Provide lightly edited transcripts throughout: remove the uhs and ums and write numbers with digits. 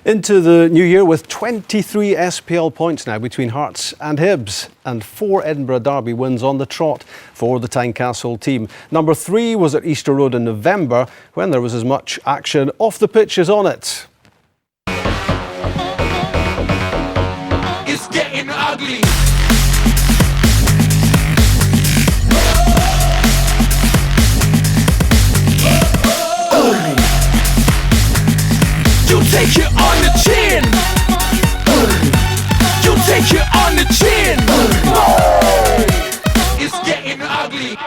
Into the new year with 23 SPL points now between Hearts and Hibs, and 4 Edinburgh Derby wins on the trot for the Tynecastle team. Number 3 was at Easter Road in November, when there was as much action off the pitch as on it. It's getting ugly. You take it on the chin. You take it on the chin. It's getting ugly.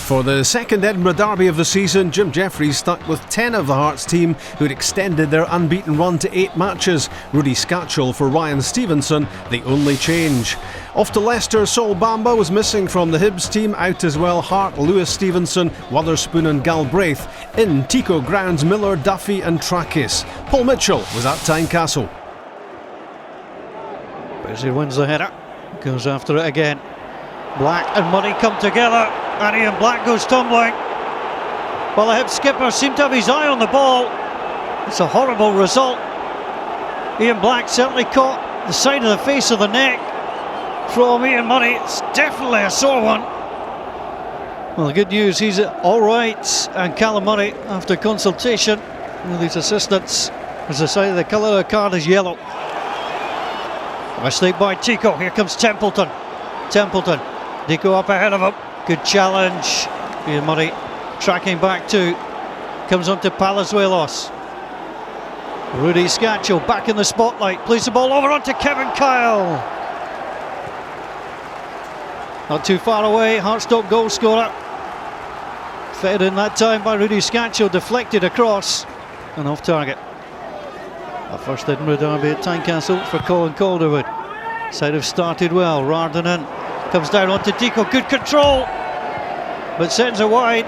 For the second Edinburgh Derby of the season, Jim Jeffries stuck with 10 of the Hearts team who'd extended their unbeaten run to 8 matches. Rudy Scatchell for Ryan Stevenson, the only change. Off to Leicester, Sol Bamba was missing from the Hibs team, out as well Hart, Lewis Stevenson, Wotherspoon and Galbraith. In Tico Grounds, Miller, Duffy and Trakis. Paul Mitchell was at Tynecastle. Busy wins the header, goes after it again. Black and Murray come together, and Ian Black goes tumbling. Well, the Hibs skipper seemed to have his eye on the ball. It's a horrible result. Ian Black certainly caught the side of the face of the neck from Ian Murray. It's definitely a sore one. Well, the good news, he's all right, and Callum Murray, after consultation with his assistants, has decided the colour of the card is yellow. Mistake by Tico. Here comes Templeton. Tico up ahead of him. Good challenge. Ian Murray tracking back too. Comes on to Palazuelos. Rudy Scatchell back in the spotlight. Plays the ball over onto Kevin Kyle. Not too far away. Hearts top goal scorer. Fed in that time by Rudy Scatchell. Deflected across and off target. Our first Edinburgh Derby at Tynecastle for Colin Calderwood. Side have started well. Rarden in. Comes down onto Tico. Good control, but sends it wide.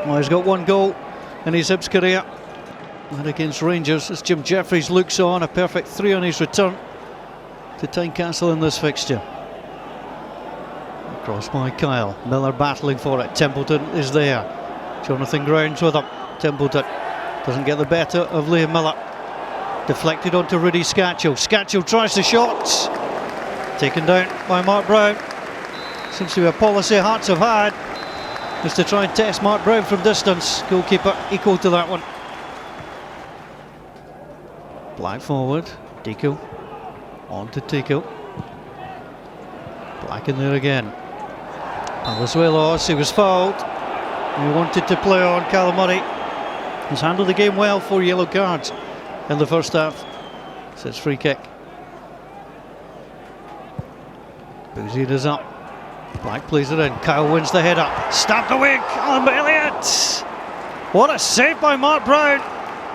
Well, he's got 1 goal in his Hibs career, and against Rangers as Jim Jeffries looks on. A perfect 3 on his return to Tynecastle in this fixture. Across by Kyle. Miller battling for it. Templeton is there. Jonathan Grounds with him. Templeton doesn't get the better of Liam Miller. Deflected onto Rudy Scatchell. Scatchell tries the shot. Taken down by Mark Brown. Seems to be a policy Hearts have had, is to try and test Mark Brown from distance. Goalkeeper equal to that one. Black forward. Tico. On to Tico. Black in there again. Palazuelos, he was fouled. He wanted to play on. Callum Murray has handled the game well. 4 yellow cards in the first half. So it's free kick. Boozed is up. Black plays it in. Kyle wins the header. Stabbed away. Callum Elliott. What a save by Mark Brown.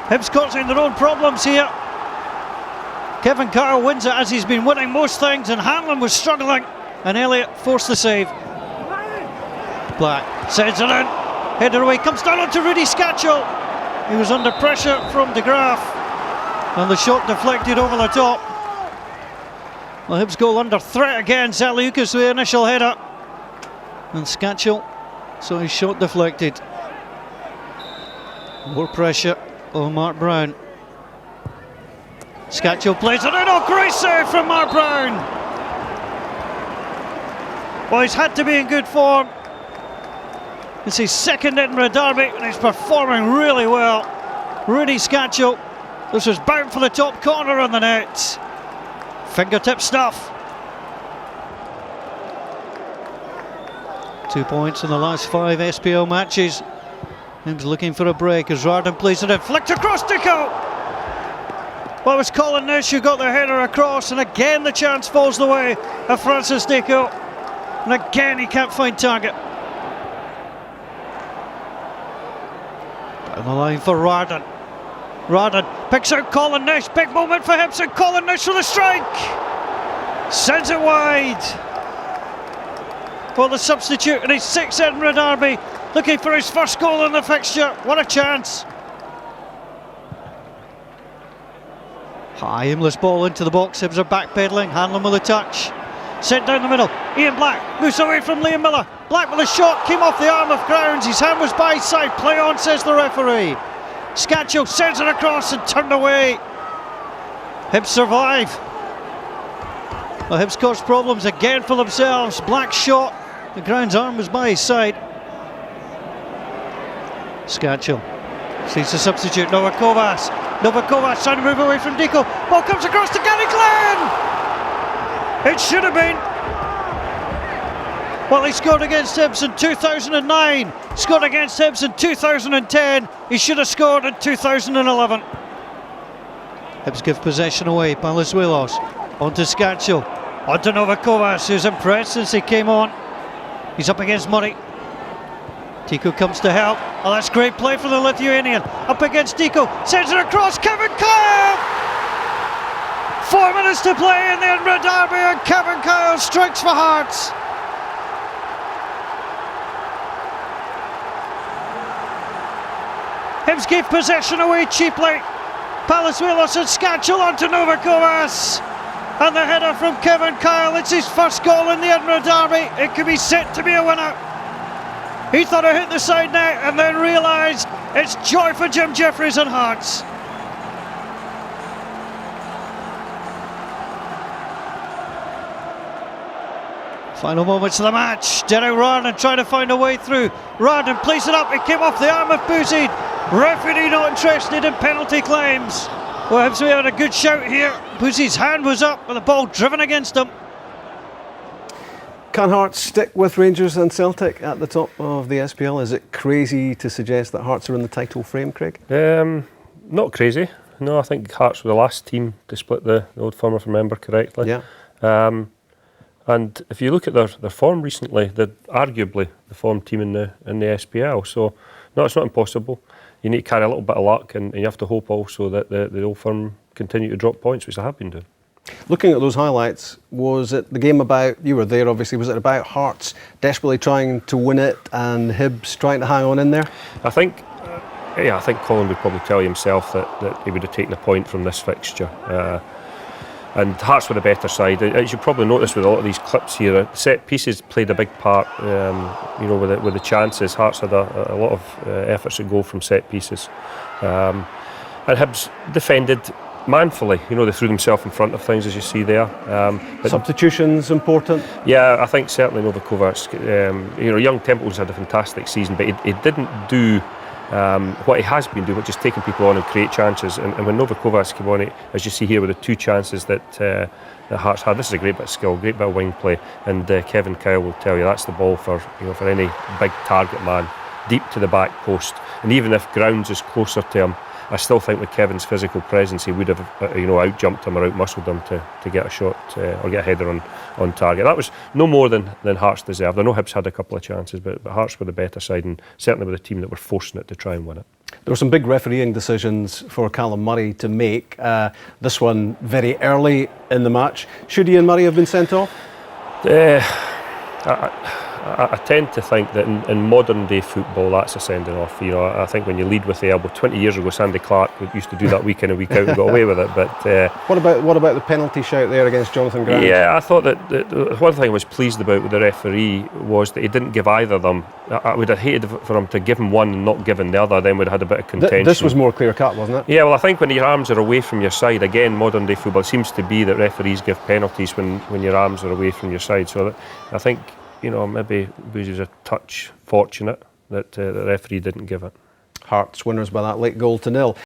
Hibs causing their own problems here. Kevin Kyle wins it as he's been winning most things, and Hanlon was struggling, and Elliott forced the save. Black sends it in. Header away. Comes down onto Rudy Scatchell. He was under pressure from De Graaf, and the shot deflected over the top. Well, Hibs goal under threat again. Zaliukas with the initial header, and Scatchell, so his shot deflected. More pressure on Mark Brown. Scatchell plays it in. Oh, great save from Mark Brown. Well, he's had to be in good form. It's his second Edinburgh Derby, and he's performing really well. Rudy Scatchell. This was bound for the top corner on the net. Fingertip stuff. 2 points in the last 5 SPL matches. Hibs looking for a break as Rarden plays it in. Flicked across Tico. Well, it was Colin Nish who got the header across, and again the chance falls the way of Francis Tico. And again he can't find target. Down the line for Rarden. Rarden picks out Colin Nish. Big moment for Hibs, and Colin Nish with a strike. Sends it wide. Well, the substitute in his 6th Edinburgh Derby, looking for his first goal in the fixture. What a chance. High aimless ball into the box. Hibs are backpedaling. Hanlon with a touch. Sent down the middle. Ian Black moves away from Liam Miller. Black with a shot. Came off the arm of Grounds. His hand was by his side. Play on, says the referee. Scatchell sends it across and turned away. Hibs survive. Well, Hibs caused problems again for themselves. Black shot. The ground's arm was by his side. Scatchell sees the substitute, Novakovas. Novakovas trying to move away from Deco. Ball comes across to Gary Glenn. It should have been. Well, he scored against Hibs in 2009, scored against Hibs in 2010, he should have scored in 2011. Hibs give possession away, Palazuelos, on to Scatchell, on to Novakovas, who's impressed since he came on. He's up against Murray. Tico comes to help. Oh, that's great play for the Lithuanian. Up against Tico, sends it across, Kevin Kyle! 4 minutes to play in the Edinburgh Derby and Kevin Kyle strikes for Hearts. Hibs gave possession away cheaply. Palazuelos and Scatchell onto Novakovas. And the header from Kevin Kyle. It's his first goal in the Edinburgh Derby. It could be set to be a winner. He thought it hit the side net and then realised it's joy for Jim Jeffries and Hearts. Final moments of the match. Derek Rarden trying to find a way through. Rarden plays it up. It came off the arm of Bouzid. Referee not interested in penalty claims. Well, Hibs had a good shout here. Bouzid's hand was up with the ball driven against him. Can Hearts stick with Rangers and Celtic at the top of the SPL? Is it crazy to suggest that Hearts are in the title frame, Craig? Not crazy. No, I think Hearts were the last team to split the Old Firm, if I remember correctly. Yeah. And if you look at their form recently, they're arguably the form team in the SPL. So, no, it's not impossible. You need to carry a little bit of luck, and you have to hope also that the Old Firm continue to drop points, which they have been doing. Looking at those highlights, was it the game about, you were there obviously, was it about Hearts desperately trying to win it and Hibs trying to hang on in there? I think Colin would probably tell you himself that he would have taken a point from this fixture. And Hearts were the better side. As you probably noticed with a lot of these clips here, set pieces played a big part. With the chances, Hearts had a lot of efforts at goal from set pieces, and Hibs defended manfully. They threw themselves in front of things, as you see there. Substitutions important? Yeah, I think certainly Novakovac. Young Temple's had a fantastic season, but he didn't do what he has been doing, which is taking people on and create chances. And when Novakovac came on, as you see here with the two chances that Hearts had, this is a great bit of skill, great bit of wing play. And Kevin Kyle will tell you that's the ball for any big target man, deep to the back post. And even if Grounds is closer to him, I still think with Kevin's physical presence, he would have out-jumped him or out-muscled him to get a shot or get a header on target. That was no more than Hearts deserved. I know Hibs had a couple of chances, but Hearts were the better side, and certainly with a team that were forcing it to try and win it. There were some big refereeing decisions for Callum Murray to make. This one very early in the match. Should Ian Murray have been sent off? I tend to think that in modern day football that's a sending off. I think when you lead with the elbow, 20 years ago Sandy Clark used to do that week in and week out and got away with it. But what about the penalty shout there against Jonathan Grant? Yeah, I thought that one thing I was pleased about with the referee was that he didn't give either of them. I would have hated for him to give him one and not given the other. Then we'd have had a bit of contention. This was more clear cut, wasn't it? Yeah, well, I think when your arms are away from your side, again, modern day football, it seems to be that referees give penalties when your arms are away from your side. So I think, maybe Bouzid was a touch fortunate that the referee didn't give it. Hearts winners by that late goal to 0.